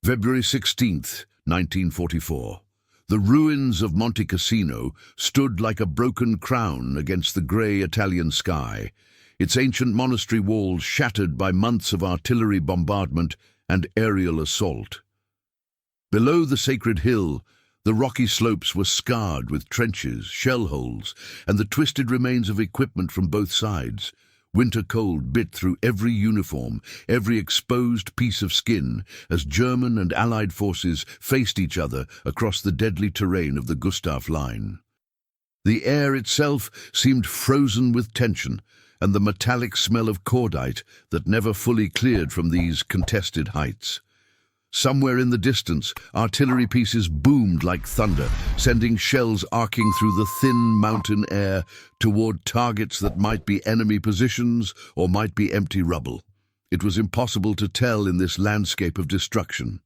February 16th, 1944. The ruins of Monte Cassino stood like a broken crown against the grey Italian sky, its ancient monastery walls shattered by months of artillery bombardment and aerial assault. Below the sacred hill, the rocky slopes were scarred with trenches, shell holes, and the twisted remains of equipment from both sides. Winter cold bit through every uniform, every exposed piece of skin, as German and Allied forces faced each other across the deadly terrain of the Gustav Line. The air itself seemed frozen with tension, and the metallic smell of cordite that never fully cleared from these contested heights. Somewhere in the distance, artillery pieces boomed like thunder, sending shells arcing through the thin mountain air toward targets that might be enemy positions or might be empty rubble. It was impossible to tell in this landscape of destruction.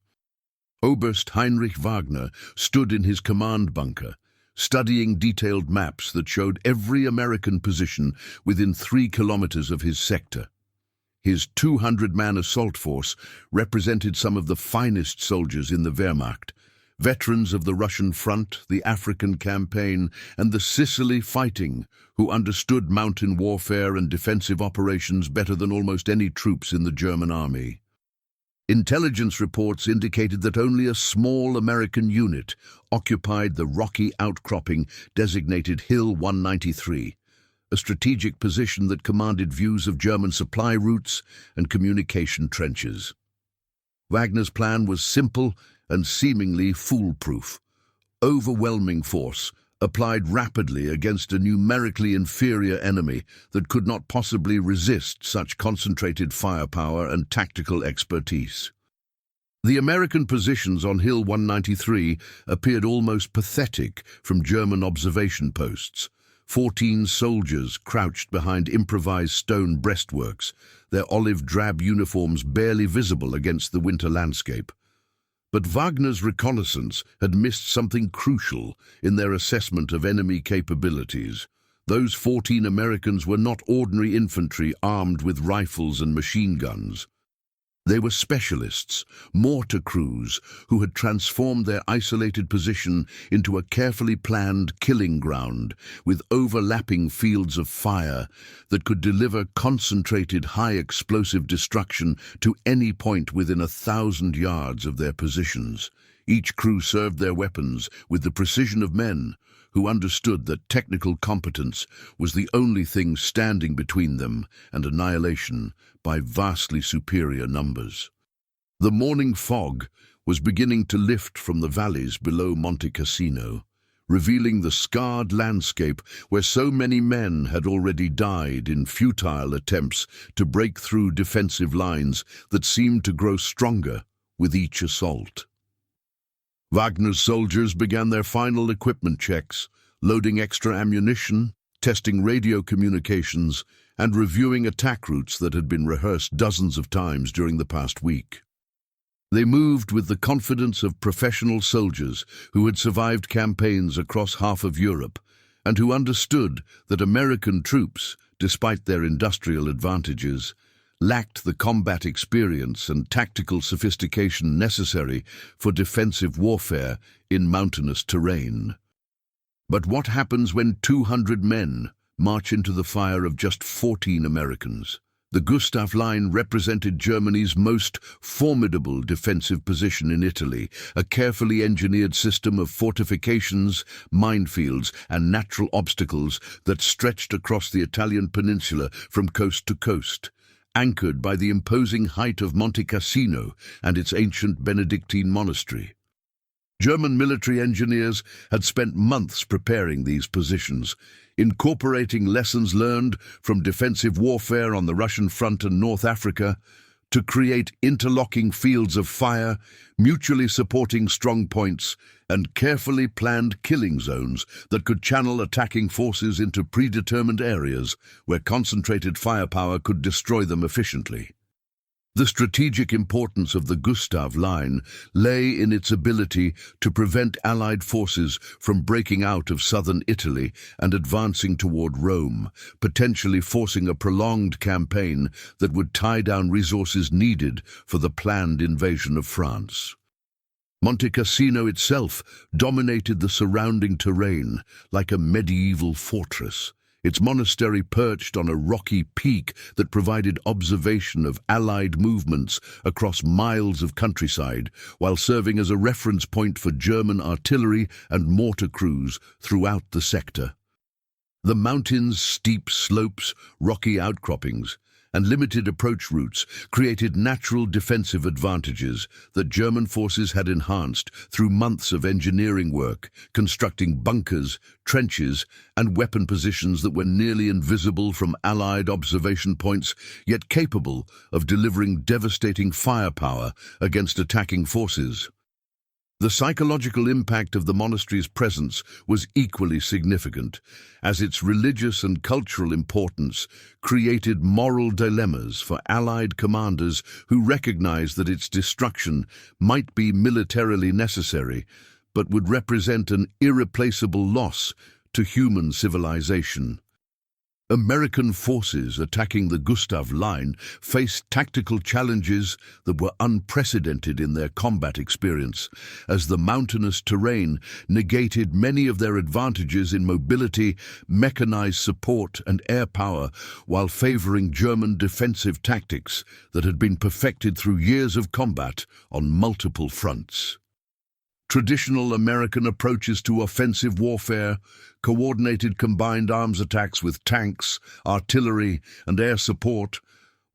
Oberst Heinrich Wagner stood in his command bunker, studying detailed maps that showed every American position within 3 kilometers of his sector. His 200-man assault force represented some of the finest soldiers in the Wehrmacht, veterans of the Russian front, the African campaign, and the Sicily fighting, who understood mountain warfare and defensive operations better than almost any troops in the German army. Intelligence reports indicated that only a small American unit occupied the rocky outcropping designated Hill 193. A strategic position that commanded views of German supply routes and communication trenches. Wagner's plan was simple and seemingly foolproof. Overwhelming force, applied rapidly against a numerically inferior enemy that could not possibly resist such concentrated firepower and tactical expertise. The American positions on Hill 193 appeared almost pathetic from German observation posts. 14 soldiers crouched behind improvised stone breastworks, their olive-drab uniforms barely visible against the winter landscape. But Wagner's reconnaissance had missed something crucial in their assessment of enemy capabilities. Those 14 Americans were not ordinary infantry armed with rifles and machine guns. They were specialists, mortar crews, who had transformed their isolated position into a carefully planned killing ground with overlapping fields of fire that could deliver concentrated high-explosive destruction to any point within 1,000 yards of their positions. Each crew served their weapons with the precision of men who understood that technical competence was the only thing standing between them and annihilation by vastly superior numbers. The morning fog was beginning to lift from the valleys below Monte Cassino, revealing the scarred landscape where so many men had already died in futile attempts to break through defensive lines that seemed to grow stronger with each assault. Wagner's soldiers began their final equipment checks, loading extra ammunition, testing radio communications, and reviewing attack routes that had been rehearsed dozens of times during the past week. They moved with the confidence of professional soldiers who had survived campaigns across half of Europe and who understood that American troops, despite their industrial advantages, lacked the combat experience and tactical sophistication necessary for defensive warfare in mountainous terrain. But what happens when 200 men march into the fire of just 14 Americans? The Gustav Line represented Germany's most formidable defensive position in Italy, a carefully engineered system of fortifications, minefields, and natural obstacles that stretched across the Italian peninsula from coast to coast. Anchored by the imposing height of Monte Cassino and its ancient Benedictine monastery. German military engineers had spent months preparing these positions, incorporating lessons learned from defensive warfare on the Russian front and North Africa to create interlocking fields of fire, mutually supporting strong points, and carefully planned killing zones that could channel attacking forces into predetermined areas where concentrated firepower could destroy them efficiently. The strategic importance of the Gustav Line lay in its ability to prevent Allied forces from breaking out of southern Italy and advancing toward Rome, potentially forcing a prolonged campaign that would tie down resources needed for the planned invasion of France. Monte Cassino itself dominated the surrounding terrain like a medieval fortress, its monastery perched on a rocky peak that provided observation of Allied movements across miles of countryside, while serving as a reference point for German artillery and mortar crews throughout the sector. The mountains' steep slopes, rocky outcroppings, and limited approach routes created natural defensive advantages that German forces had enhanced through months of engineering work, constructing bunkers, trenches, and weapon positions that were nearly invisible from Allied observation points, yet capable of delivering devastating firepower against attacking forces. The psychological impact of the monastery's presence was equally significant, as its religious and cultural importance created moral dilemmas for Allied commanders who recognized that its destruction might be militarily necessary, but would represent an irreplaceable loss to human civilization. American forces attacking the Gustav Line faced tactical challenges that were unprecedented in their combat experience, as the mountainous terrain negated many of their advantages in mobility, mechanized support, and air power, while favoring German defensive tactics that had been perfected through years of combat on multiple fronts. Traditional American approaches to offensive warfare, coordinated combined arms attacks with tanks, artillery, and air support,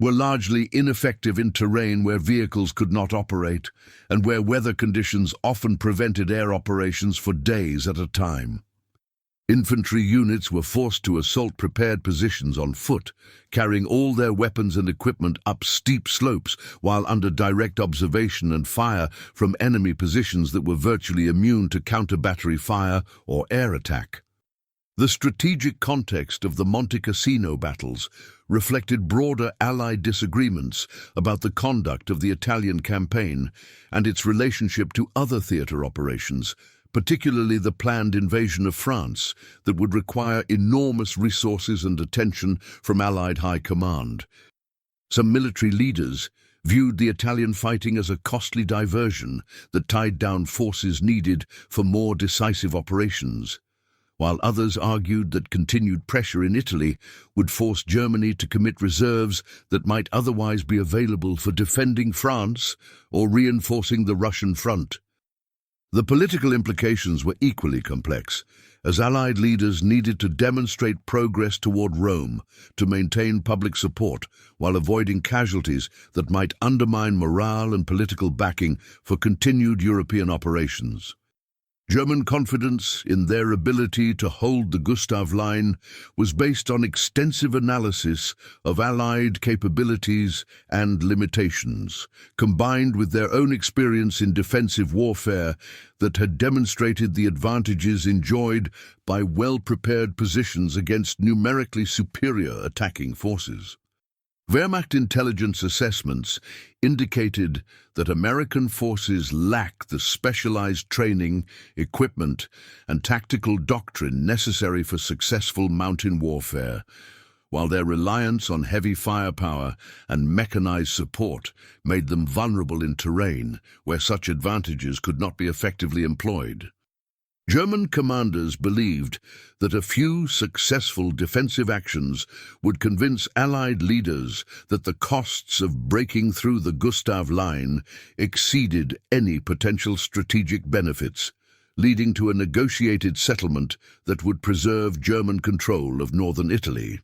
were largely ineffective in terrain where vehicles could not operate and where weather conditions often prevented air operations for days at a time. Infantry units were forced to assault prepared positions on foot, carrying all their weapons and equipment up steep slopes while under direct observation and fire from enemy positions that were virtually immune to counter-battery fire or air attack. The strategic context of the Monte Cassino battles reflected broader Allied disagreements about the conduct of the Italian campaign and its relationship to other theater operations, particularly the planned invasion of France that would require enormous resources and attention from Allied high command. Some military leaders viewed the Italian fighting as a costly diversion that tied down forces needed for more decisive operations, while others argued that continued pressure in Italy would force Germany to commit reserves that might otherwise be available for defending France or reinforcing the Russian front. The political implications were equally complex, as Allied leaders needed to demonstrate progress toward Rome to maintain public support while avoiding casualties that might undermine morale and political backing for continued European operations. German confidence in their ability to hold the Gustav Line was based on extensive analysis of Allied capabilities and limitations, combined with their own experience in defensive warfare that had demonstrated the advantages enjoyed by well-prepared positions against numerically superior attacking forces. Wehrmacht intelligence assessments indicated that American forces lack the specialized training, equipment, and tactical doctrine necessary for successful mountain warfare, while their reliance on heavy firepower and mechanized support made them vulnerable in terrain where such advantages could not be effectively employed. German commanders believed that a few successful defensive actions would convince Allied leaders that the costs of breaking through the Gustav Line exceeded any potential strategic benefits, leading to a negotiated settlement that would preserve German control of northern Italy.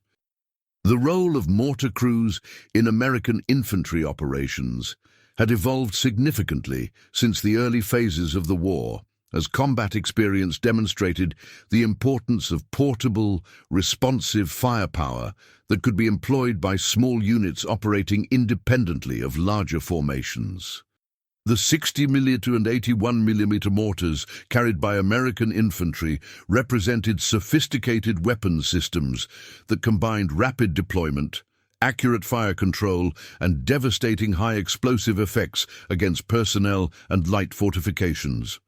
The role of mortar crews in American infantry operations had evolved significantly since the early phases of the war, as combat experience demonstrated the importance of portable, responsive firepower that could be employed by small units operating independently of larger formations. The 60mm and 81mm mortars carried by American infantry represented sophisticated weapon systems that combined rapid deployment, accurate fire control, and devastating high explosive effects against personnel and light fortifications.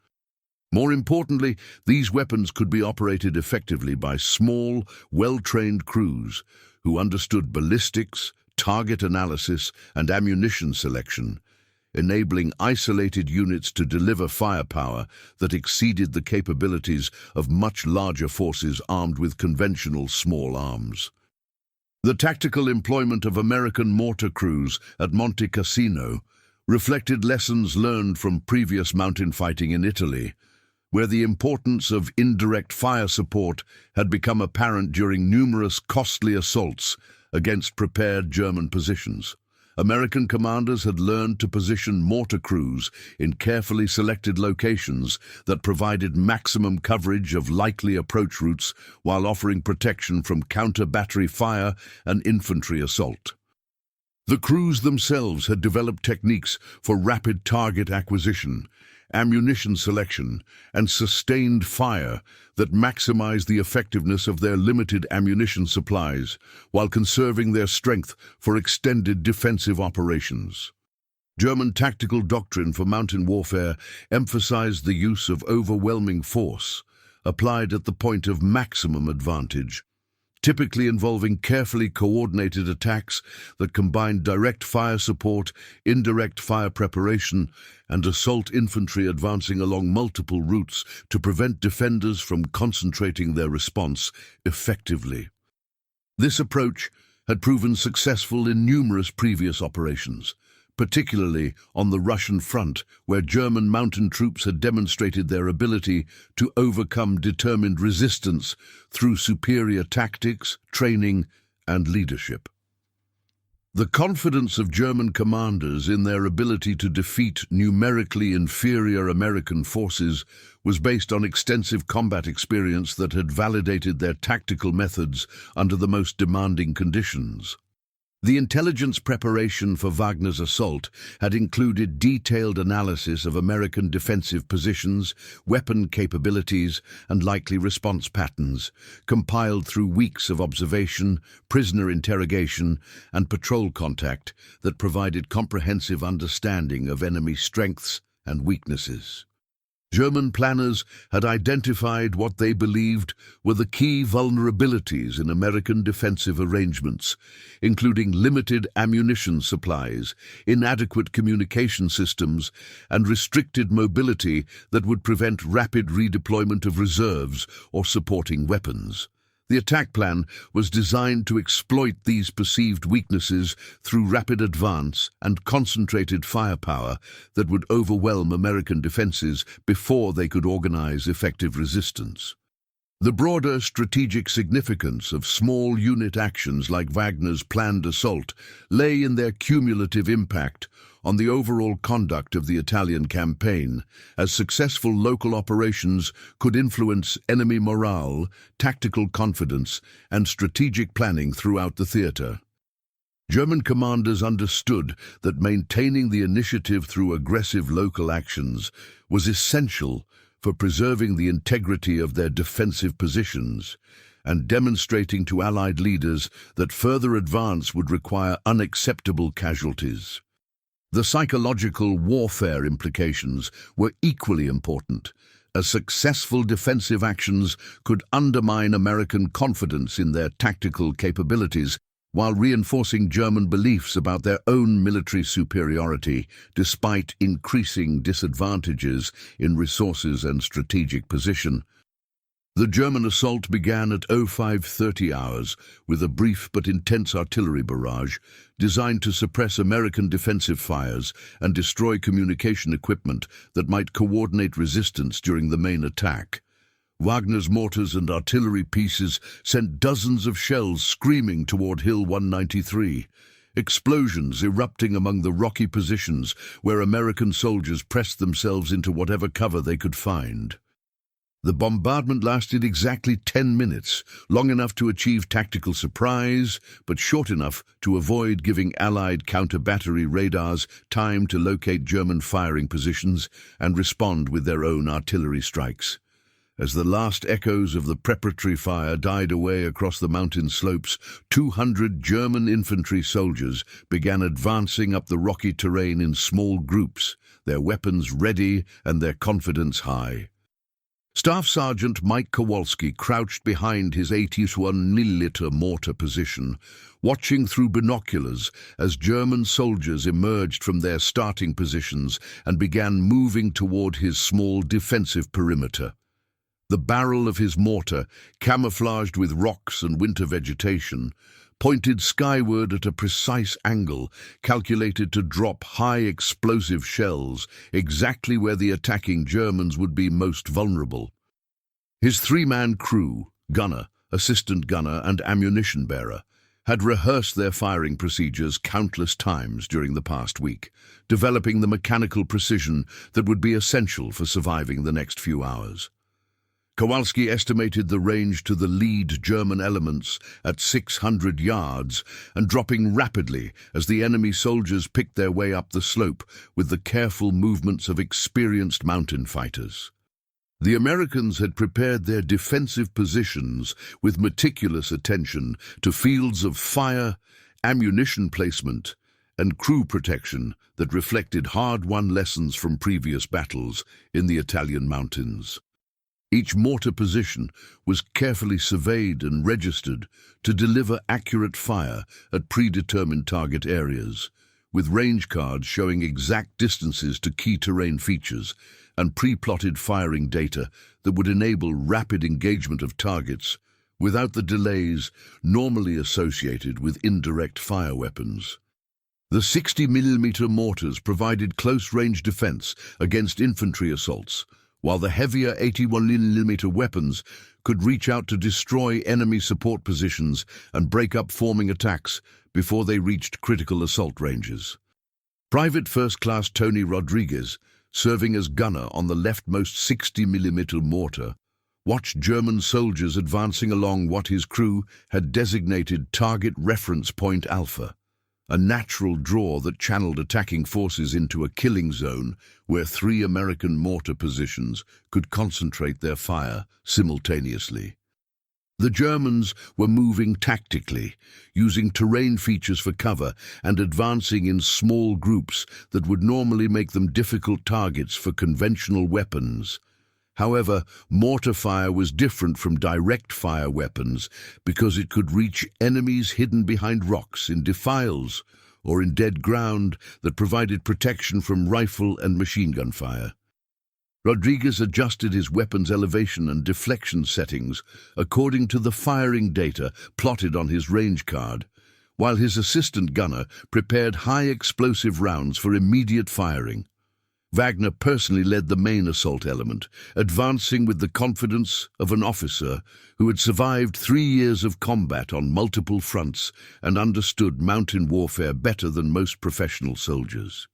More importantly, these weapons could be operated effectively by small, well-trained crews who understood ballistics, target analysis, and ammunition selection, enabling isolated units to deliver firepower that exceeded the capabilities of much larger forces armed with conventional small arms. The tactical employment of American mortar crews at Monte Cassino reflected lessons learned from previous mountain fighting in Italy, where the importance of indirect fire support had become apparent during numerous costly assaults against prepared German positions. American commanders had learned to position mortar crews in carefully selected locations that provided maximum coverage of likely approach routes while offering protection from counter-battery fire and infantry assault. The crews themselves had developed techniques for rapid target acquisition, ammunition selection, and sustained fire that maximized the effectiveness of their limited ammunition supplies while conserving their strength for extended defensive operations. German tactical doctrine for mountain warfare emphasized the use of overwhelming force, applied at the point of maximum advantage, typically involving carefully coordinated attacks that combined direct fire support, indirect fire preparation, and assault infantry advancing along multiple routes to prevent defenders from concentrating their response effectively. This approach had proven successful in numerous previous operations, particularly on the Russian front, where German mountain troops had demonstrated their ability to overcome determined resistance through superior tactics, training, and leadership. The confidence of German commanders in their ability to defeat numerically inferior American forces was based on extensive combat experience that had validated their tactical methods under the most demanding conditions. The intelligence preparation for Wagner's assault had included detailed analysis of American defensive positions, weapon capabilities, and likely response patterns, compiled through weeks of observation, prisoner interrogation, and patrol contact that provided comprehensive understanding of enemy strengths and weaknesses. German planners had identified what they believed were the key vulnerabilities in American defensive arrangements, including limited ammunition supplies, inadequate communication systems, and restricted mobility that would prevent rapid redeployment of reserves or supporting weapons. The attack plan was designed to exploit these perceived weaknesses through rapid advance and concentrated firepower that would overwhelm American defenses before they could organize effective resistance. The broader strategic significance of small unit actions like Wagner's planned assault lay in their cumulative impact on the overall conduct of the Italian campaign, as successful local operations could influence enemy morale, tactical confidence, and strategic planning throughout the theater. German commanders understood that maintaining the initiative through aggressive local actions was essential for preserving the integrity of their defensive positions and demonstrating to Allied leaders that further advance would require unacceptable casualties. The psychological warfare implications were equally important, as successful defensive actions could undermine American confidence in their tactical capabilities while reinforcing German beliefs about their own military superiority despite increasing disadvantages in resources and strategic position. The German assault began at 05:30 hours with a brief but intense artillery barrage designed to suppress American defensive fires and destroy communication equipment that might coordinate resistance during the main attack. Wagner's mortars and artillery pieces sent dozens of shells screaming toward Hill 193, explosions erupting among the rocky positions where American soldiers pressed themselves into whatever cover they could find. The bombardment lasted exactly 10 minutes, long enough to achieve tactical surprise, but short enough to avoid giving Allied counter-battery radars time to locate German firing positions and respond with their own artillery strikes. As the last echoes of the preparatory fire died away across the mountain slopes, 200 German infantry soldiers began advancing up the rocky terrain in small groups, their weapons ready and their confidence high. Staff Sergeant Mike Kowalski crouched behind his 81mm mortar position, watching through binoculars as German soldiers emerged from their starting positions and began moving toward his small defensive perimeter. The barrel of his mortar, camouflaged with rocks and winter vegetation, pointed skyward at a precise angle calculated to drop high explosive shells exactly where the attacking Germans would be most vulnerable. His three-man crew, gunner, assistant gunner, and ammunition bearer, had rehearsed their firing procedures countless times during the past week, developing the mechanical precision that would be essential for surviving the next few hours. Kowalski estimated the range to the lead German elements at 600 yards and dropping rapidly as the enemy soldiers picked their way up the slope with the careful movements of experienced mountain fighters. The Americans had prepared their defensive positions with meticulous attention to fields of fire, ammunition placement, and crew protection that reflected hard-won lessons from previous battles in the Italian mountains. Each mortar position was carefully surveyed and registered to deliver accurate fire at predetermined target areas, with range cards showing exact distances to key terrain features and pre-plotted firing data that would enable rapid engagement of targets without the delays normally associated with indirect fire weapons. The 60mm mortars provided close-range defense against infantry assaults, while the heavier 81mm weapons could reach out to destroy enemy support positions and break up forming attacks before they reached critical assault ranges. Private First Class Tony Rodriguez, serving as gunner on the leftmost 60mm mortar, watched German soldiers advancing along what his crew had designated Target Reference Point Alpha, a natural draw that channeled attacking forces into a killing zone where three American mortar positions could concentrate their fire simultaneously. The Germans were moving tactically, using terrain features for cover and advancing in small groups that would normally make them difficult targets for conventional weapons. However, mortar fire was different from direct fire weapons because it could reach enemies hidden behind rocks in defiles or in dead ground that provided protection from rifle and machine gun fire. Rodriguez adjusted his weapon's elevation and deflection settings according to the firing data plotted on his range card, while his assistant gunner prepared high explosive rounds for immediate firing. Wagner personally led the main assault element, advancing with the confidence of an officer who had survived 3 years of combat on multiple fronts and understood mountain warfare better than most professional soldiers.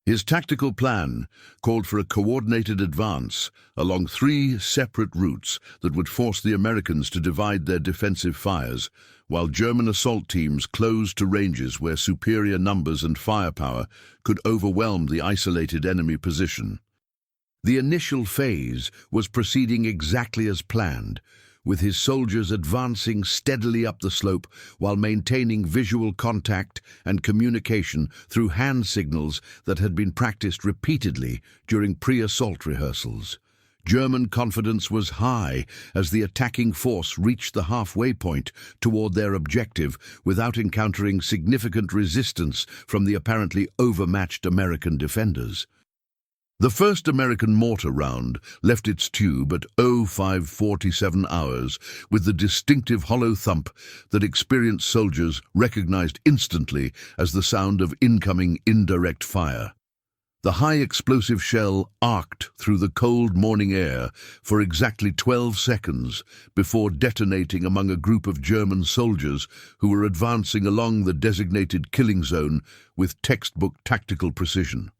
His tactical plan called for a coordinated advance along 3 separate routes that would force the Americans to divide their defensive fires, while German assault teams closed to ranges where superior numbers and firepower could overwhelm the isolated enemy position. The initial phase was proceeding exactly as planned, with his soldiers advancing steadily up the slope while maintaining visual contact and communication through hand signals that had been practiced repeatedly during pre-assault rehearsals. German confidence was high as the attacking force reached the halfway point toward their objective without encountering significant resistance from the apparently overmatched American defenders. The first American mortar round left its tube at 05:47 hours with the distinctive hollow thump that experienced soldiers recognized instantly as the sound of incoming indirect fire. The high explosive shell arced through the cold morning air for exactly 12 seconds before detonating among a group of German soldiers who were advancing along the designated killing zone with textbook tactical precision.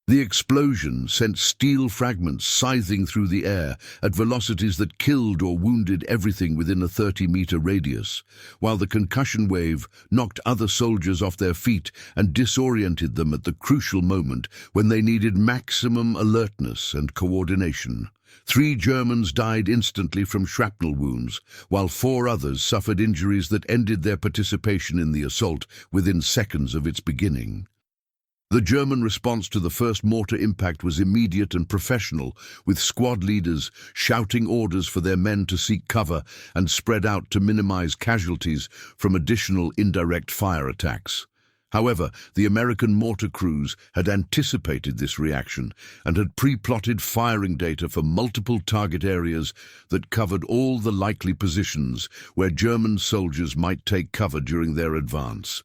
The explosion sent steel fragments scything through the air at velocities that killed or wounded everything within a 30-meter radius, while the concussion wave knocked other soldiers off their feet and disoriented them at the crucial moment when they needed maximum alertness and coordination. 3 Germans died instantly from shrapnel wounds, while 4 others suffered injuries that ended their participation in the assault within seconds of its beginning. The German response to the first mortar impact was immediate and professional, with squad leaders shouting orders for their men to seek cover and spread out to minimize casualties from additional indirect fire attacks. However, the American mortar crews had anticipated this reaction and had pre-plotted firing data for multiple target areas that covered all the likely positions where German soldiers might take cover during their advance.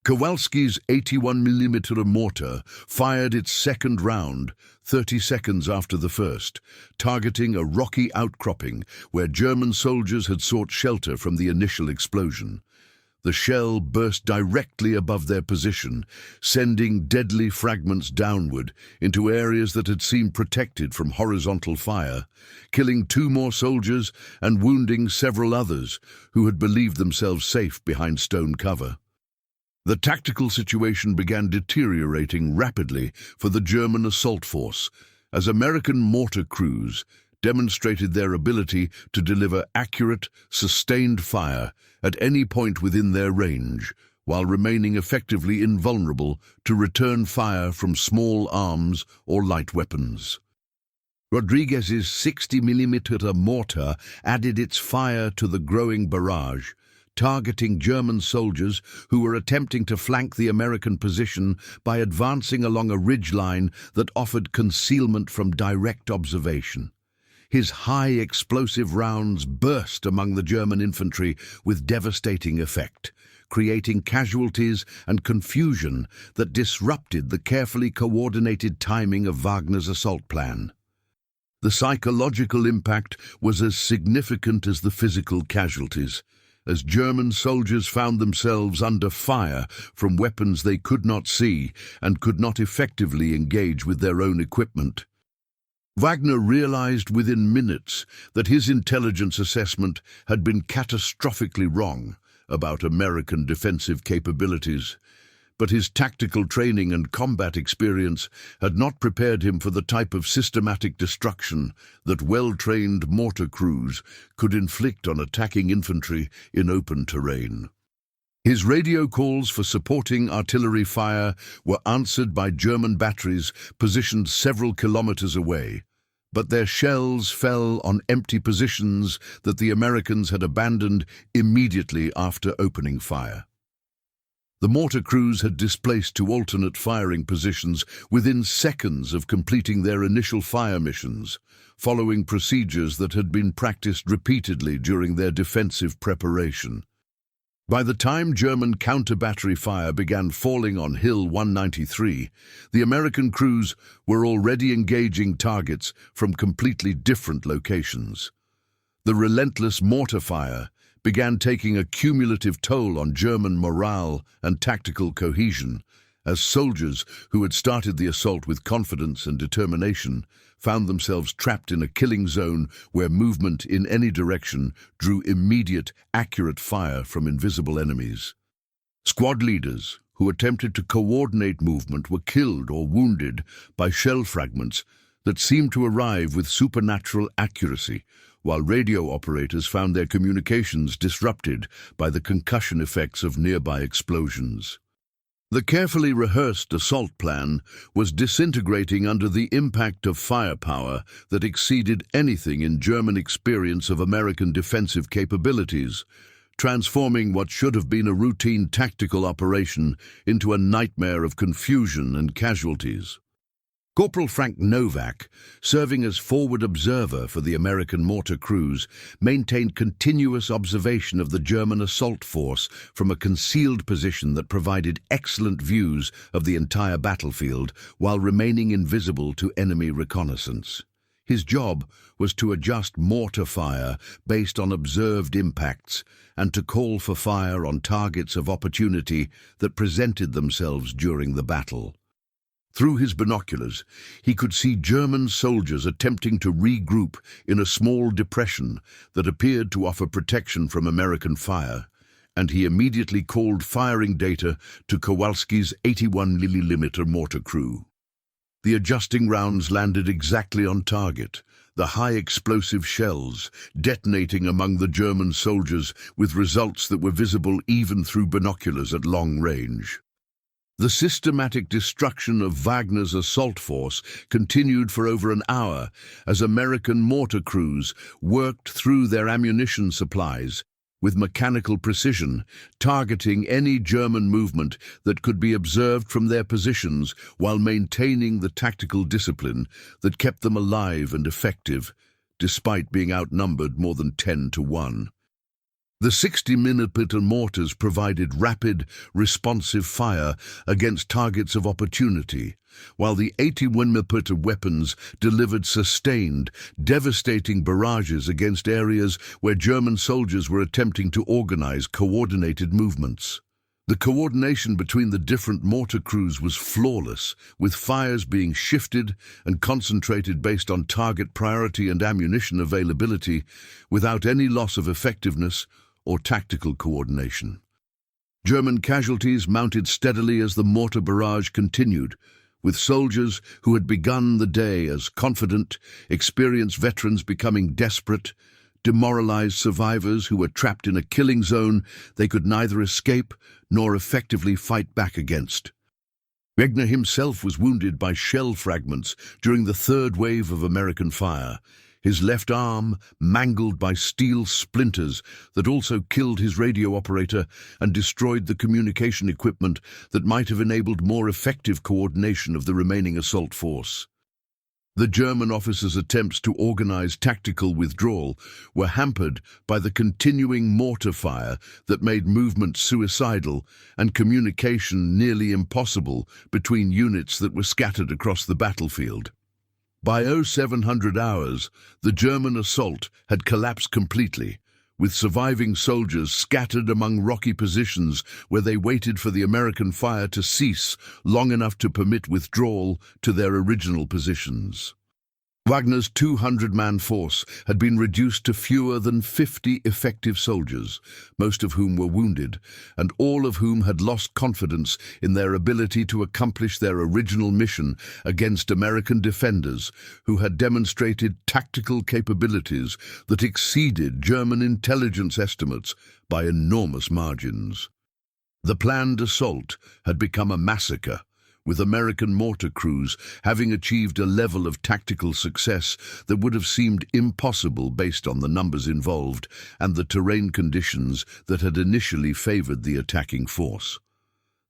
Kowalski's 81mm mortar fired its second round 30 seconds after the first, targeting a rocky outcropping where German soldiers had sought shelter from the initial explosion. The shell burst directly above their position, sending deadly fragments downward into areas that had seemed protected from horizontal fire, killing 2 more soldiers and wounding several others who had believed themselves safe behind stone cover. The tactical situation began deteriorating rapidly for the German assault force as American mortar crews demonstrated their ability to deliver accurate, sustained fire at any point within their range, while remaining effectively invulnerable to return fire from small arms or light weapons. Rodriguez's 60mm mortar added its fire to the growing barrage, targeting German soldiers who were attempting to flank the American position by advancing along a ridgeline that offered concealment from direct observation. His high explosive rounds burst among the German infantry with devastating effect, creating casualties and confusion that disrupted the carefully coordinated timing of Wagner's assault plan. The psychological impact was as significant as the physical casualties, as German soldiers found themselves under fire from weapons they could not see and could not effectively engage with their own equipment. Wagner realized within minutes that his intelligence assessment had been catastrophically wrong about American defensive capabilities, but his tactical training and combat experience had not prepared him for the type of systematic destruction that well-trained mortar crews could inflict on attacking infantry in open terrain. His radio calls for supporting artillery fire were answered by German batteries positioned several kilometers away, but their shells fell on empty positions that the Americans had abandoned immediately after opening fire. The mortar crews had displaced to alternate firing positions within seconds of completing their initial fire missions, following procedures that had been practiced repeatedly during their defensive preparation. By the time German counter-battery fire began falling on Hill 193, the American crews were already engaging targets from completely different locations. The relentless mortar fire began taking a cumulative toll on German morale and tactical cohesion, as soldiers who had started the assault with confidence and determination found themselves trapped in a killing zone where movement in any direction drew immediate, accurate fire from invisible enemies. Squad leaders who attempted to coordinate movement were killed or wounded by shell fragments that seemed to arrive with supernatural accuracy, while radio operators found their communications disrupted by the concussion effects of nearby explosions. The carefully rehearsed assault plan was disintegrating under the impact of firepower that exceeded anything in German experience of American defensive capabilities, transforming what should have been a routine tactical operation into a nightmare of confusion and casualties. Corporal Frank Novak, serving as forward observer for the American mortar crews, maintained continuous observation of the German assault force from a concealed position that provided excellent views of the entire battlefield while remaining invisible to enemy reconnaissance. His job was to adjust mortar fire based on observed impacts and to call for fire on targets of opportunity that presented themselves during the battle. Through his binoculars, he could see German soldiers attempting to regroup in a small depression that appeared to offer protection from American fire, and he immediately called firing data to Kowalski's 81mm mortar crew. The adjusting rounds landed exactly on target, the high explosive shells detonating among the German soldiers with results that were visible even through binoculars at long range. The systematic destruction of Wagner's assault force continued for over an hour as American mortar crews worked through their ammunition supplies with mechanical precision, targeting any German movement that could be observed from their positions while maintaining the tactical discipline that kept them alive and effective, despite being outnumbered more than 10-1. The 60mm mortars provided rapid, responsive fire against targets of opportunity, while the 81mm weapons delivered sustained, devastating barrages against areas where German soldiers were attempting to organize coordinated movements. The coordination between the different mortar crews was flawless, with fires being shifted and concentrated based on target priority and ammunition availability, without any loss of effectiveness or tactical coordination. German casualties mounted steadily as the mortar barrage continued, with soldiers who had begun the day as confident, experienced veterans becoming desperate, demoralized survivors who were trapped in a killing zone they could neither escape nor effectively fight back against. Wagner himself was wounded by shell fragments during the third wave of American fire, his left arm mangled by steel splinters that also killed his radio operator and destroyed the communication equipment that might have enabled more effective coordination of the remaining assault force. The German officers' attempts to organize tactical withdrawal were hampered by the continuing mortar fire that made movement suicidal and communication nearly impossible between units that were scattered across the battlefield. By 0700 hours, the German assault had collapsed completely, with surviving soldiers scattered among rocky positions where they waited for the American fire to cease long enough to permit withdrawal to their original positions. Wagner's 200-man force had been reduced to fewer than 50 effective soldiers, most of whom were wounded, and all of whom had lost confidence in their ability to accomplish their original mission against American defenders who had demonstrated tactical capabilities that exceeded German intelligence estimates by enormous margins. The planned assault had become a massacre, with American mortar crews having achieved a level of tactical success that would have seemed impossible based on the numbers involved and the terrain conditions that had initially favored the attacking force.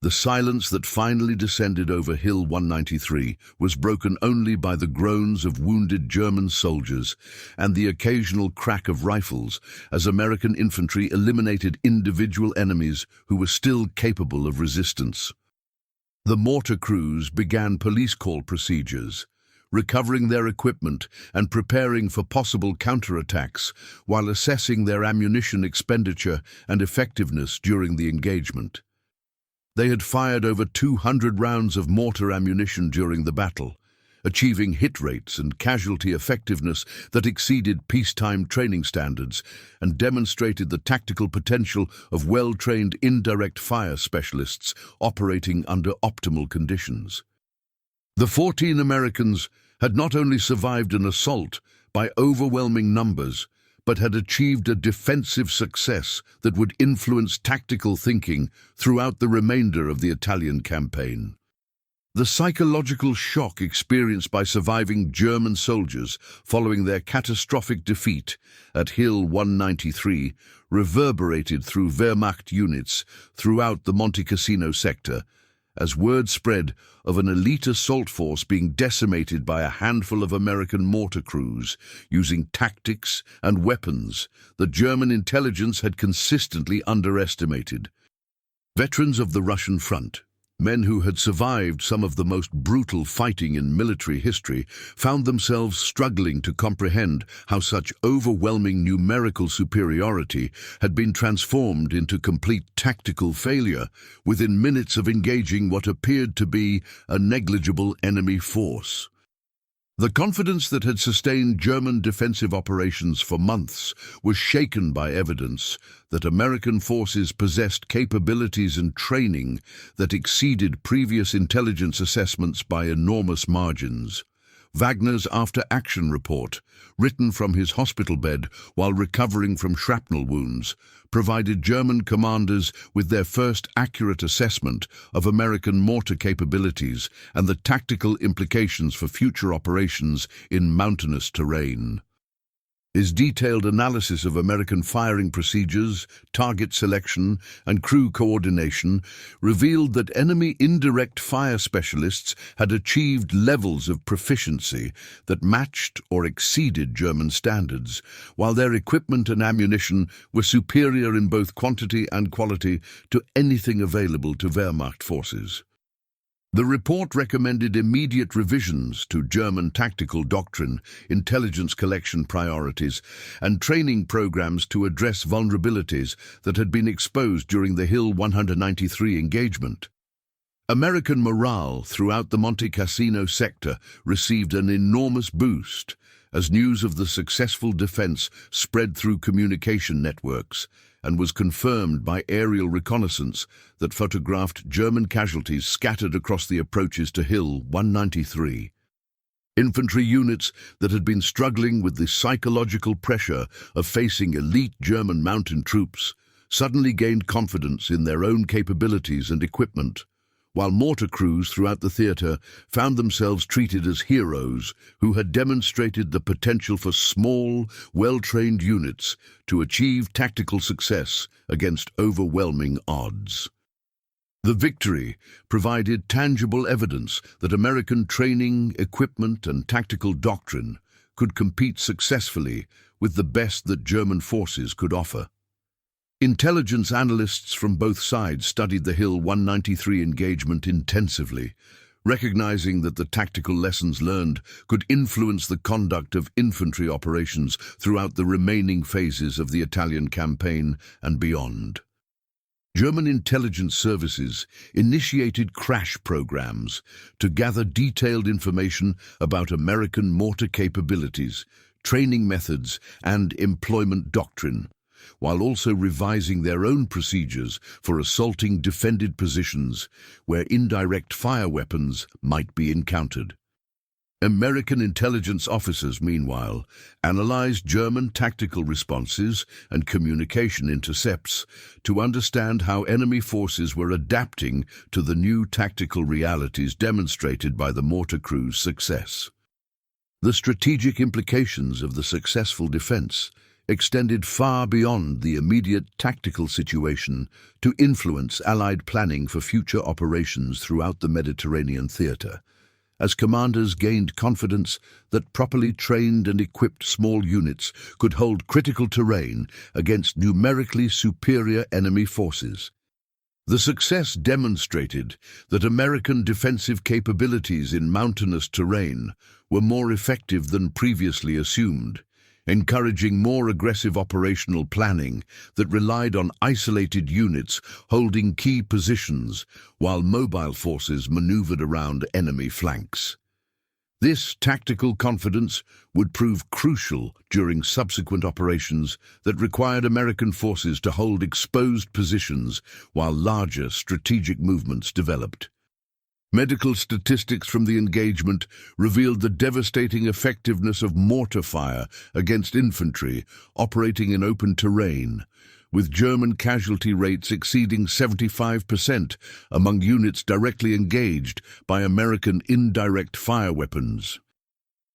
The silence that finally descended over Hill 193 was broken only by the groans of wounded German soldiers and the occasional crack of rifles as American infantry eliminated individual enemies who were still capable of resistance. The mortar crews began police call procedures, recovering their equipment and preparing for possible counterattacks while assessing their ammunition expenditure and effectiveness during the engagement. They had fired over 200 rounds of mortar ammunition during the battle, achieving hit rates and casualty effectiveness that exceeded peacetime training standards and demonstrated the tactical potential of well-trained indirect fire specialists operating under optimal conditions. The 14 Americans had not only survived an assault by overwhelming numbers, but had achieved a defensive success that would influence tactical thinking throughout the remainder of the Italian campaign. The psychological shock experienced by surviving German soldiers following their catastrophic defeat at Hill 193 reverberated through Wehrmacht units throughout the Monte Cassino sector, as word spread of an elite assault force being decimated by a handful of American mortar crews using tactics and weapons that German intelligence had consistently underestimated. Veterans of the Russian front, men who had survived some of the most brutal fighting in military history, found themselves struggling to comprehend how such overwhelming numerical superiority had been transformed into complete tactical failure within minutes of engaging what appeared to be a negligible enemy force. The confidence that had sustained German defensive operations for months was shaken by evidence that American forces possessed capabilities and training that exceeded previous intelligence assessments by enormous margins. Wagner's after-action report, written from his hospital bed while recovering from shrapnel wounds, provided German commanders with their first accurate assessment of American mortar capabilities and the tactical implications for future operations in mountainous terrain. His detailed analysis of American firing procedures, target selection, and crew coordination revealed that enemy indirect fire specialists had achieved levels of proficiency that matched or exceeded German standards, while their equipment and ammunition were superior in both quantity and quality to anything available to Wehrmacht forces. The report recommended immediate revisions to German tactical doctrine, intelligence collection priorities, and training programs to address vulnerabilities that had been exposed during the Hill 193 engagement. American morale throughout the Monte Cassino sector received an enormous boost as news of the successful defense spread through communication networks and was confirmed by aerial reconnaissance that photographed German casualties scattered across the approaches to Hill 193. Infantry units that had been struggling with the psychological pressure of facing elite German mountain troops suddenly gained confidence in their own capabilities and equipment, while mortar crews throughout the theater found themselves treated as heroes who had demonstrated the potential for small, well-trained units to achieve tactical success against overwhelming odds. The victory provided tangible evidence that American training, equipment, and tactical doctrine could compete successfully with the best that German forces could offer. Intelligence analysts from both sides studied the Hill 193 engagement intensively, recognizing that the tactical lessons learned could influence the conduct of infantry operations throughout the remaining phases of the Italian campaign and beyond. German intelligence services initiated crash programs to gather detailed information about American mortar capabilities, training methods, and employment doctrine, while also revising their own procedures for assaulting defended positions where indirect fire weapons might be encountered. American intelligence officers, meanwhile, analyzed German tactical responses and communication intercepts to understand how enemy forces were adapting to the new tactical realities demonstrated by the mortar crew's success. The strategic implications of the successful defense extended far beyond the immediate tactical situation to influence Allied planning for future operations throughout the Mediterranean theater, as commanders gained confidence that properly trained and equipped small units could hold critical terrain against numerically superior enemy forces. The success demonstrated that American defensive capabilities in mountainous terrain were more effective than previously assumed, encouraging more aggressive operational planning that relied on isolated units holding key positions while mobile forces maneuvered around enemy flanks. This tactical confidence would prove crucial during subsequent operations that required American forces to hold exposed positions while larger strategic movements developed. Medical statistics from the engagement revealed the devastating effectiveness of mortar fire against infantry operating in open terrain, with German casualty rates exceeding 75% among units directly engaged by American indirect fire weapons.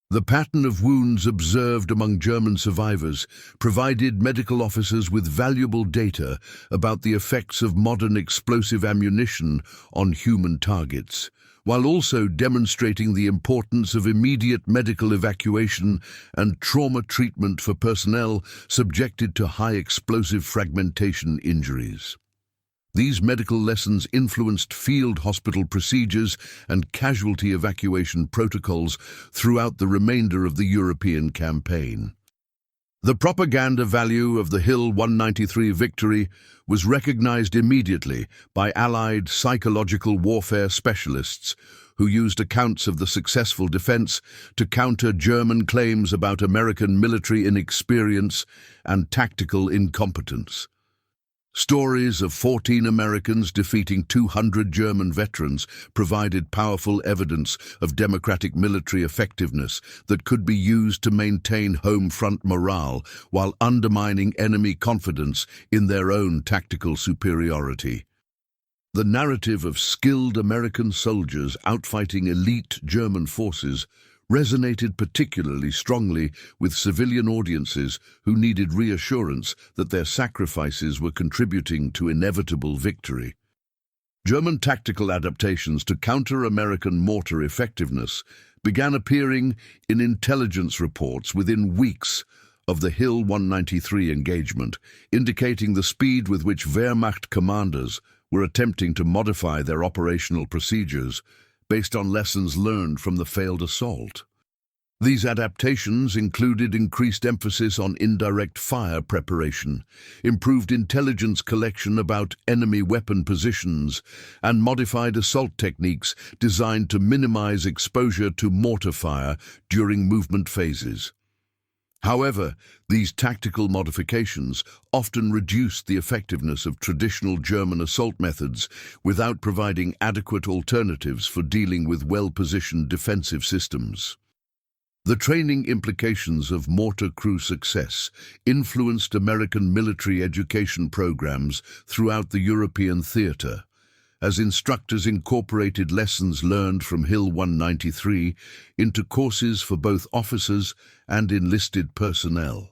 The pattern of wounds observed among German survivors provided medical officers with valuable data about the effects of modern explosive ammunition on human targets, while also demonstrating the importance of immediate medical evacuation and trauma treatment for personnel subjected to high explosive fragmentation injuries. These medical lessons influenced field hospital procedures and casualty evacuation protocols throughout the remainder of the European campaign. The propaganda value of the Hill 193 victory was recognized immediately by Allied psychological warfare specialists who used accounts of the successful defense to counter German claims about American military inexperience and tactical incompetence. Stories of 14 Americans defeating 200 German veterans provided powerful evidence of democratic military effectiveness that could be used to maintain home front morale while undermining enemy confidence in their own tactical superiority. The narrative of skilled American soldiers outfighting elite German forces resonated particularly strongly with civilian audiences who needed reassurance that their sacrifices were contributing to inevitable victory. German tactical adaptations to counter American mortar effectiveness began appearing in intelligence reports within weeks of the Hill 193 engagement, indicating the speed with which Wehrmacht commanders were attempting to modify their operational procedures based on lessons learned from the failed assault. These adaptations included increased emphasis on indirect fire preparation, improved intelligence collection about enemy weapon positions, and modified assault techniques designed to minimize exposure to mortar fire during movement phases. However, these tactical modifications often reduced the effectiveness of traditional German assault methods without providing adequate alternatives for dealing with well-positioned defensive systems. The training implications of mortar crew success influenced American military education programs throughout the European theater, as instructors incorporated lessons learned from Hill 193 into courses for both officers and enlisted personnel.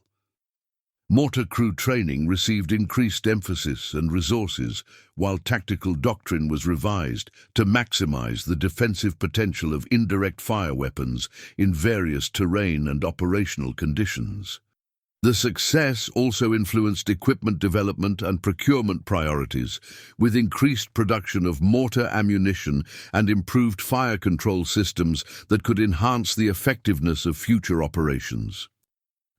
Mortar crew training received increased emphasis and resources, while tactical doctrine was revised to maximize the defensive potential of indirect fire weapons in various terrain and operational conditions. The success also influenced equipment development and procurement priorities, with increased production of mortar ammunition and improved fire control systems that could enhance the effectiveness of future operations.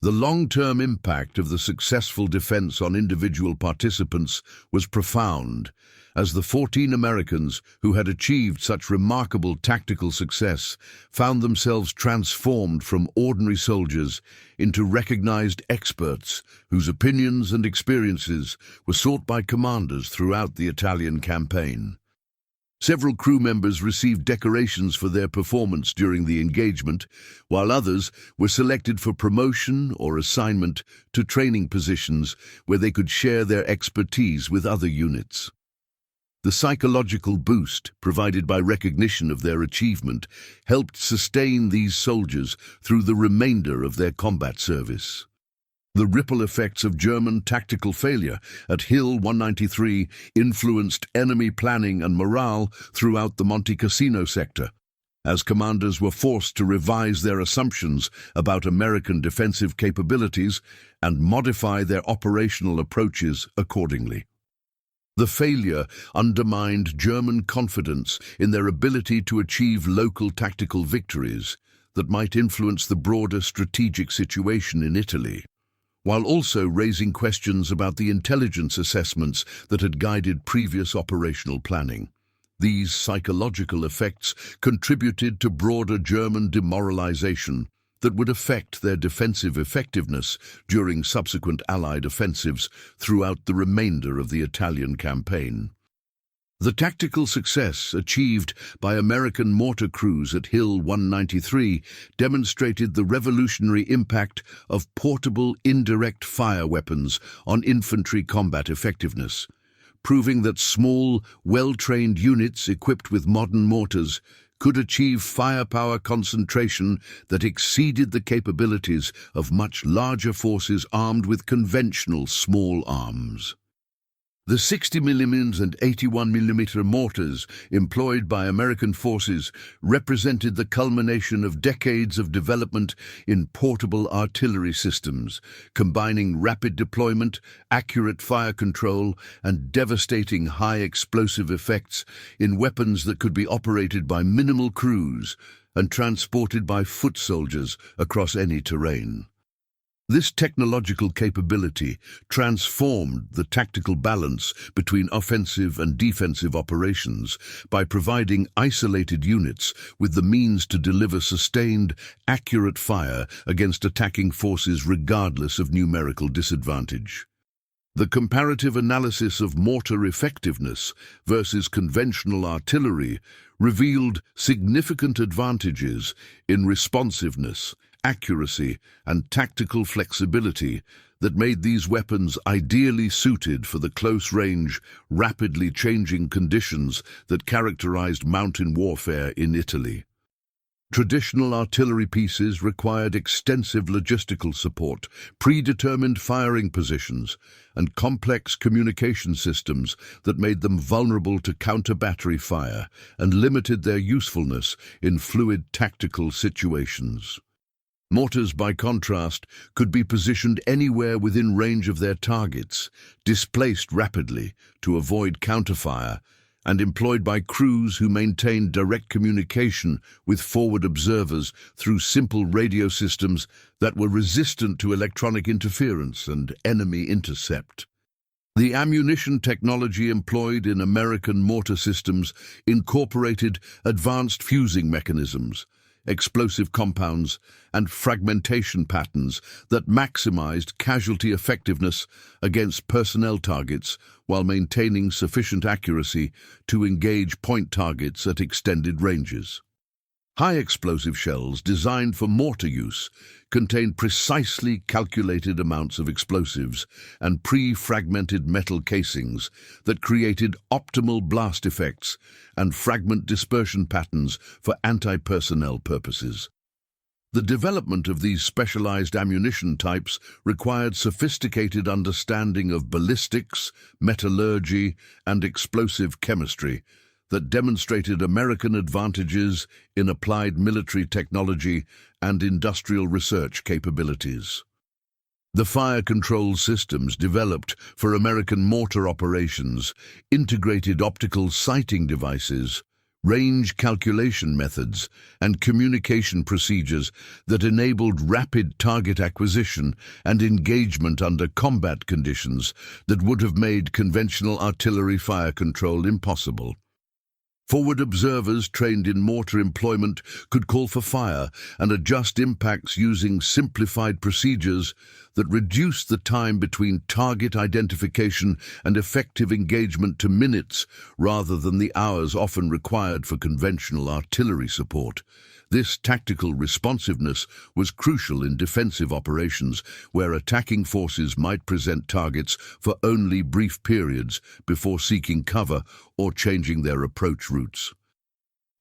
The long-term impact of the successful defense on individual participants was profound, as the 14 Americans who had achieved such remarkable tactical success found themselves transformed from ordinary soldiers into recognized experts whose opinions and experiences were sought by commanders throughout the Italian campaign. Several crew members received decorations for their performance during the engagement, while others were selected for promotion or assignment to training positions where they could share their expertise with other units. The psychological boost provided by recognition of their achievement helped sustain these soldiers through the remainder of their combat service. The ripple effects of German tactical failure at Hill 193 influenced enemy planning and morale throughout the Monte Cassino sector, as commanders were forced to revise their assumptions about American defensive capabilities and modify their operational approaches accordingly. The failure undermined German confidence in their ability to achieve local tactical victories that might influence the broader strategic situation in Italy, while also raising questions about the intelligence assessments that had guided previous operational planning. These psychological effects contributed to broader German demoralization that would affect their defensive effectiveness during subsequent Allied offensives throughout the remainder of the Italian campaign. The tactical success achieved by American mortar crews at Hill 193 demonstrated the revolutionary impact of portable indirect fire weapons on infantry combat effectiveness, proving that small, well-trained units equipped with modern mortars could achieve firepower concentration that exceeded the capabilities of much larger forces armed with conventional small arms. The 60mm and 81mm mortars employed by American forces represented the culmination of decades of development in portable artillery systems, combining rapid deployment, accurate fire control, and devastating high explosive effects in weapons that could be operated by minimal crews and transported by foot soldiers across any terrain. This technological capability transformed the tactical balance between offensive and defensive operations by providing isolated units with the means to deliver sustained, accurate fire against attacking forces regardless of numerical disadvantage. The comparative analysis of mortar effectiveness versus conventional artillery revealed significant advantages in responsiveness, accuracy, and tactical flexibility that made these weapons ideally suited for the close-range, rapidly changing conditions that characterized mountain warfare in Italy. Traditional artillery pieces required extensive logistical support, predetermined firing positions, and complex communication systems that made them vulnerable to counter-battery fire and limited their usefulness in fluid tactical situations. Mortars, by contrast, could be positioned anywhere within range of their targets, displaced rapidly to avoid counterfire, and employed by crews who maintained direct communication with forward observers through simple radio systems that were resistant to electronic interference and enemy intercept. The ammunition technology employed in American mortar systems incorporated advanced fusing mechanisms, explosive compounds, and fragmentation patterns that maximized casualty effectiveness against personnel targets while maintaining sufficient accuracy to engage point targets at extended ranges. High explosive shells designed for mortar use contained precisely calculated amounts of explosives and pre-fragmented metal casings that created optimal blast effects and fragment dispersion patterns for anti-personnel purposes. The development of these specialized ammunition types required sophisticated understanding of ballistics, metallurgy, and explosive chemistry that demonstrated American advantages in applied military technology and industrial research capabilities. The fire control systems developed for American mortar operations integrated optical sighting devices, range calculation methods, and communication procedures that enabled rapid target acquisition and engagement under combat conditions that would have made conventional artillery fire control impossible. Forward observers trained in mortar employment could call for fire and adjust impacts using simplified procedures that reduced the time between target identification and effective engagement to minutes rather than the hours often required for conventional artillery support. This tactical responsiveness was crucial in defensive operations where attacking forces might present targets for only brief periods before seeking cover or changing their approach routes.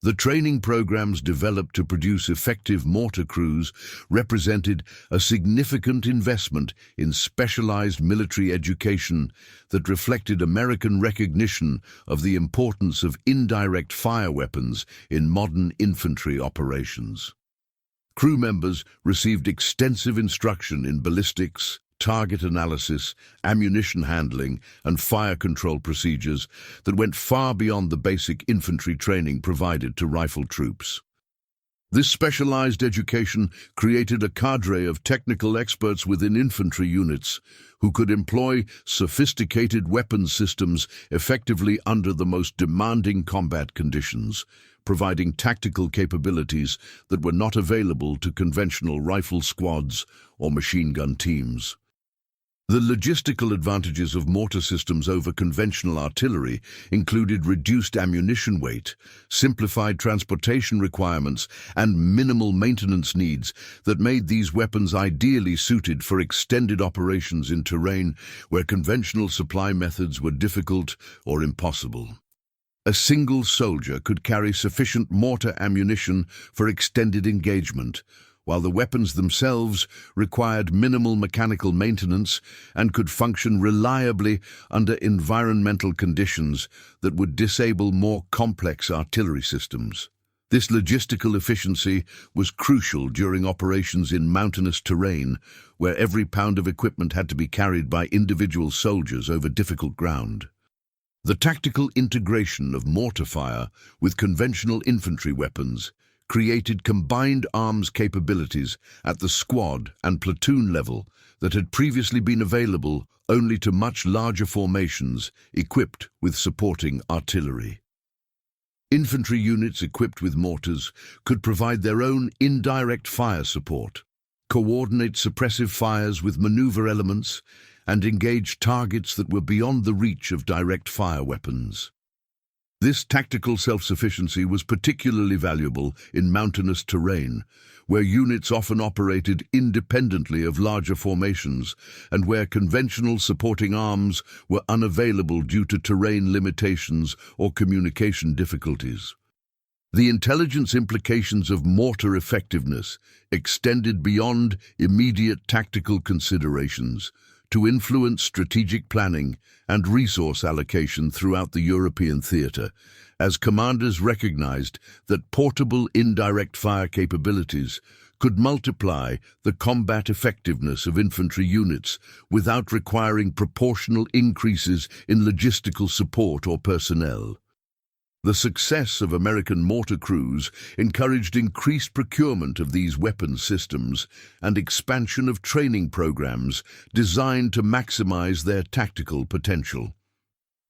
The training programs developed to produce effective mortar crews represented a significant investment in specialized military education that reflected American recognition of the importance of indirect fire weapons in modern infantry operations. Crew members received extensive instruction in ballistics, target analysis, ammunition handling, and fire control procedures that went far beyond the basic infantry training provided to rifle troops. This specialized education created a cadre of technical experts within infantry units who could employ sophisticated weapons systems effectively under the most demanding combat conditions, providing tactical capabilities that were not available to conventional rifle squads or machine gun teams. The logistical advantages of mortar systems over conventional artillery included reduced ammunition weight, simplified transportation requirements, and minimal maintenance needs that made these weapons ideally suited for extended operations in terrain where conventional supply methods were difficult or impossible. A single soldier could carry sufficient mortar ammunition for extended engagement, while the weapons themselves required minimal mechanical maintenance and could function reliably under environmental conditions that would disable more complex artillery systems. This logistical efficiency was crucial during operations in mountainous terrain, where every pound of equipment had to be carried by individual soldiers over difficult ground. The tactical integration of mortar fire with conventional infantry weapons created combined arms capabilities at the squad and platoon level that had previously been available only to much larger formations equipped with supporting artillery. Infantry units equipped with mortars could provide their own indirect fire support, coordinate suppressive fires with maneuver elements, and engaged targets that were beyond the reach of direct fire weapons. This tactical self-sufficiency was particularly valuable in mountainous terrain, where units often operated independently of larger formations and where conventional supporting arms were unavailable due to terrain limitations or communication difficulties. The intelligence implications of mortar effectiveness extended beyond immediate tactical considerations to influence strategic planning and resource allocation throughout the European theatre, as commanders recognized that portable indirect fire capabilities could multiply the combat effectiveness of infantry units without requiring proportional increases in logistical support or personnel. The success of American mortar crews encouraged increased procurement of these weapons systems and expansion of training programs designed to maximize their tactical potential.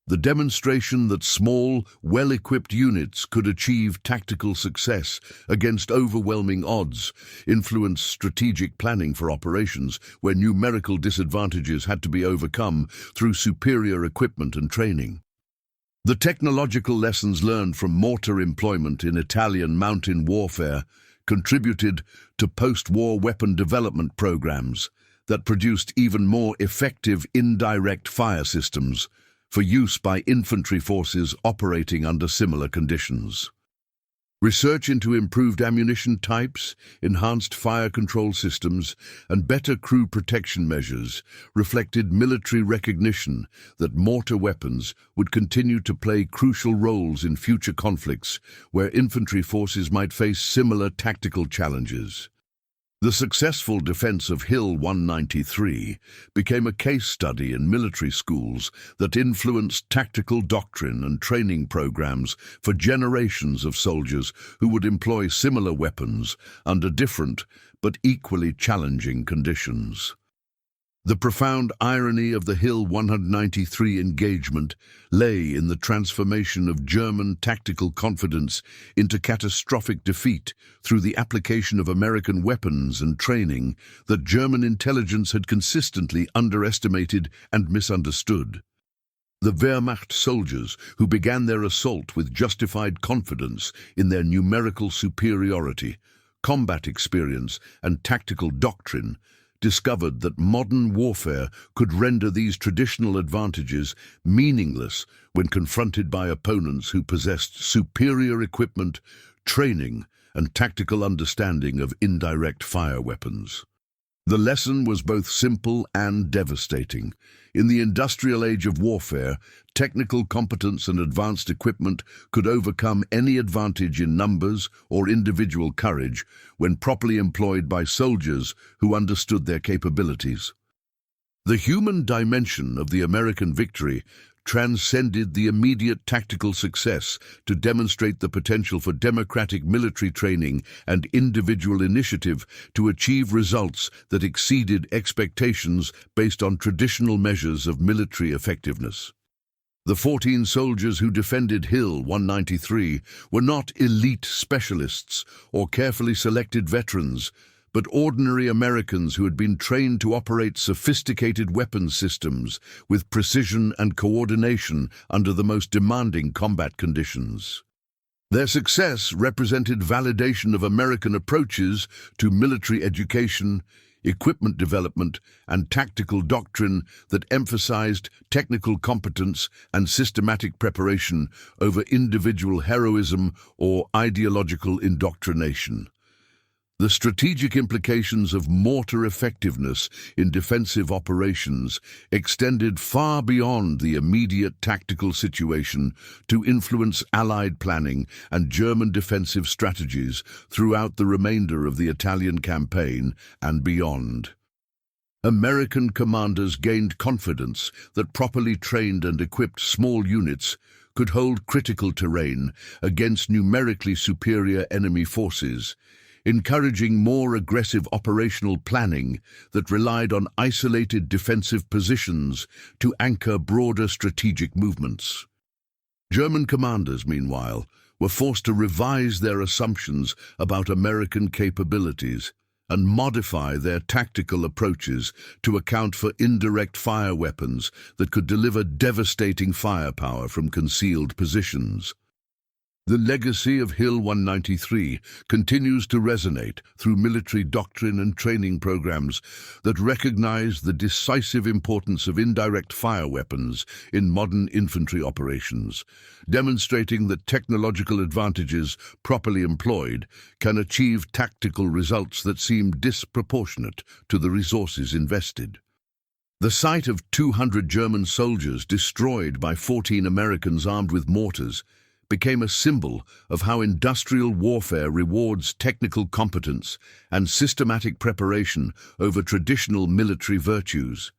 The demonstration that small, well-equipped units could achieve tactical success against overwhelming odds influenced strategic planning for operations where numerical disadvantages had to be overcome through superior equipment and training. The technological lessons learned from mortar employment in Italian mountain warfare contributed to post-war weapon development programs that produced even more effective indirect fire systems for use by infantry forces operating under similar conditions. Research into improved ammunition types, enhanced fire control systems, and better crew protection measures reflected military recognition that mortar weapons would continue to play crucial roles in future conflicts where infantry forces might face similar tactical challenges. The successful defense of Hill 193 became a case study in military schools that influenced tactical doctrine and training programs for generations of soldiers who would employ similar weapons under different but equally challenging conditions. The profound irony of the Hill 193 engagement lay in the transformation of German tactical confidence into catastrophic defeat through the application of American weapons and training that German intelligence had consistently underestimated and misunderstood. The Wehrmacht soldiers, who began their assault with justified confidence in their numerical superiority, combat experience, and tactical doctrine, discovered that modern warfare could render these traditional advantages meaningless when confronted by opponents who possessed superior equipment, training, and tactical understanding of indirect fire weapons. The lesson was both simple and devastating. In the industrial age of warfare, technical competence and advanced equipment could overcome any advantage in numbers or individual courage when properly employed by soldiers who understood their capabilities. The human dimension of the American victory transcended the immediate tactical success to demonstrate the potential for democratic military training and individual initiative to achieve results that exceeded expectations based on traditional measures of military effectiveness. The 14 soldiers who defended Hill 193 were not elite specialists or carefully selected veterans, but ordinary Americans who had been trained to operate sophisticated weapons systems with precision and coordination under the most demanding combat conditions. Their success represented validation of American approaches to military education, equipment development, and tactical doctrine that emphasized technical competence and systematic preparation over individual heroism or ideological indoctrination. The strategic implications of mortar effectiveness in defensive operations extended far beyond the immediate tactical situation to influence Allied planning and German defensive strategies throughout the remainder of the Italian campaign and beyond. American commanders gained confidence that properly trained and equipped small units could hold critical terrain against numerically superior enemy forces, encouraging more aggressive operational planning that relied on isolated defensive positions to anchor broader strategic movements. German commanders, meanwhile, were forced to revise their assumptions about American capabilities, and modify their tactical approaches to account for indirect fire weapons that could deliver devastating firepower from concealed positions. The legacy of Hill 193 continues to resonate through military doctrine and training programs that recognize the decisive importance of indirect fire weapons in modern infantry operations, demonstrating that technological advantages, properly employed, can achieve tactical results that seem disproportionate to the resources invested. The sight of 200 German soldiers destroyed by 14 Americans armed with mortars became a symbol of how industrial warfare rewards technical competence and systematic preparation over traditional military virtues,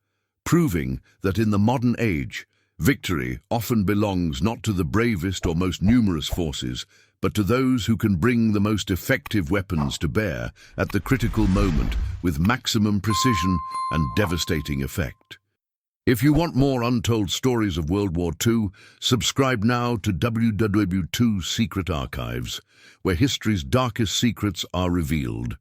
proving that in the modern age, victory often belongs not to the bravest or most numerous forces, but to those who can bring the most effective weapons to bear at the critical moment with maximum precision and devastating effect. If you want more untold stories of World War II, subscribe now to WW2 Secret Archives, where history's darkest secrets are revealed.